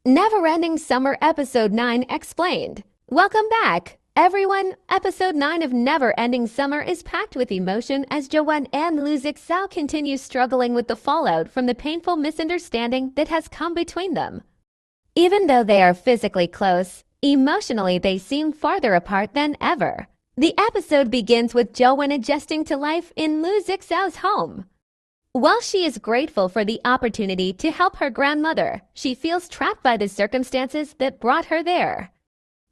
Never-Ending Summer Episode 9 Explained. Welcome back, everyone. Episode 9 of Never-Ending Summer is packed with emotion as Joanne and Lu Zixao continue struggling with the fallout from the painful misunderstanding that has come between them. Even though they are physically close, emotionally they seem farther apart than ever. The episode begins with Joanne adjusting to life in Lu Zixao's home. While she is grateful for the opportunity to help her grandmother, she feels trapped by the circumstances that brought her there.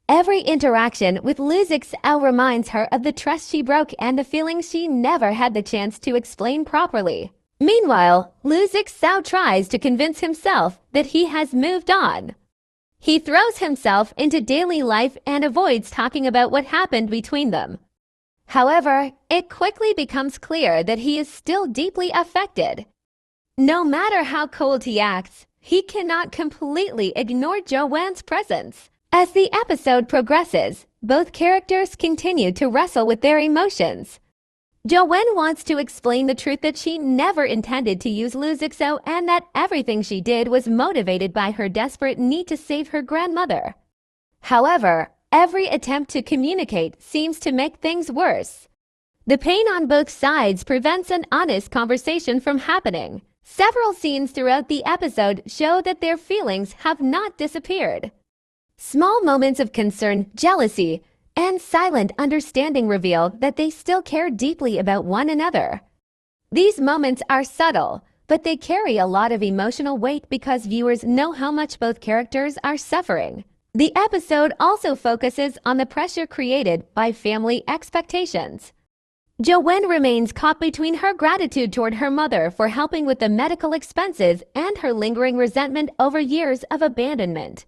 Every interaction with Lu Zixao reminds her of the trust she broke and the feelings she never had the chance to explain properly. Meanwhile, Lu Zixao tries to convince himself that he has moved on. He throws himself into daily life and avoids talking about what happened between them. However, it quickly becomes clear that he is still deeply affected. No matter how cold he acts, he cannot completely ignore Joanne's presence. As the episode progresses, both characters continue to wrestle with their emotions. Joanne wants to explain the truth that she never intended to use Lu Zixao and that everything she did was motivated by her desperate need to save her grandmother. However, every attempt to communicate seems to make things worse. The pain on both sides prevents an honest conversation from happening. Several scenes throughout the episode show that their feelings have not disappeared. Small moments of concern, jealousy, and silent understanding reveal that they still care deeply about one another. These moments are subtle, but they carry a lot of emotional weight because viewers know how much both characters are suffering. The episode also focuses on the pressure created by family expectations. Joanne remains caught between her gratitude toward her mother for helping with the medical expenses and her lingering resentment over years of abandonment.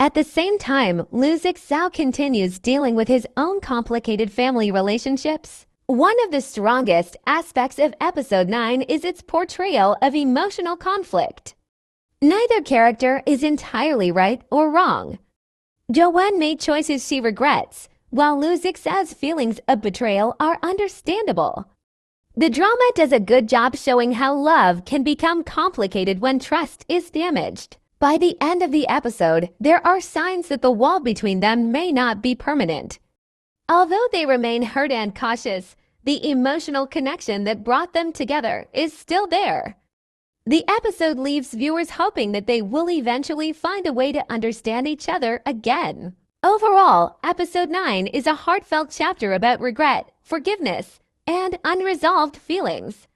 At the same time, Lu Zixao continues dealing with his own complicated family relationships. One of the strongest aspects of Episode 9 is its portrayal of emotional conflict. Neither character is entirely right or wrong. Joanne made choices she regrets, while Lu Zixao's feelings of betrayal are understandable. The drama does a good job showing how love can become complicated when trust is damaged. By the end of the episode, there are signs that the wall between them may not be permanent. Although they remain hurt and cautious, the emotional connection that brought them together is still there. The episode leaves viewers hoping that they will eventually find a way to understand each other again. Overall, Episode 9 is a heartfelt chapter about regret, forgiveness, and unresolved feelings.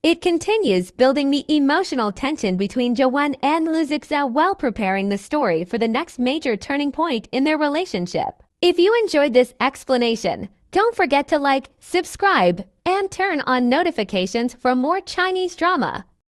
It continues building the emotional tension between Joanne and Lu Zixao while preparing the story for the next major turning point in their relationship. If you enjoyed this explanation, don't forget to like, subscribe, and turn on notifications for more Chinese drama.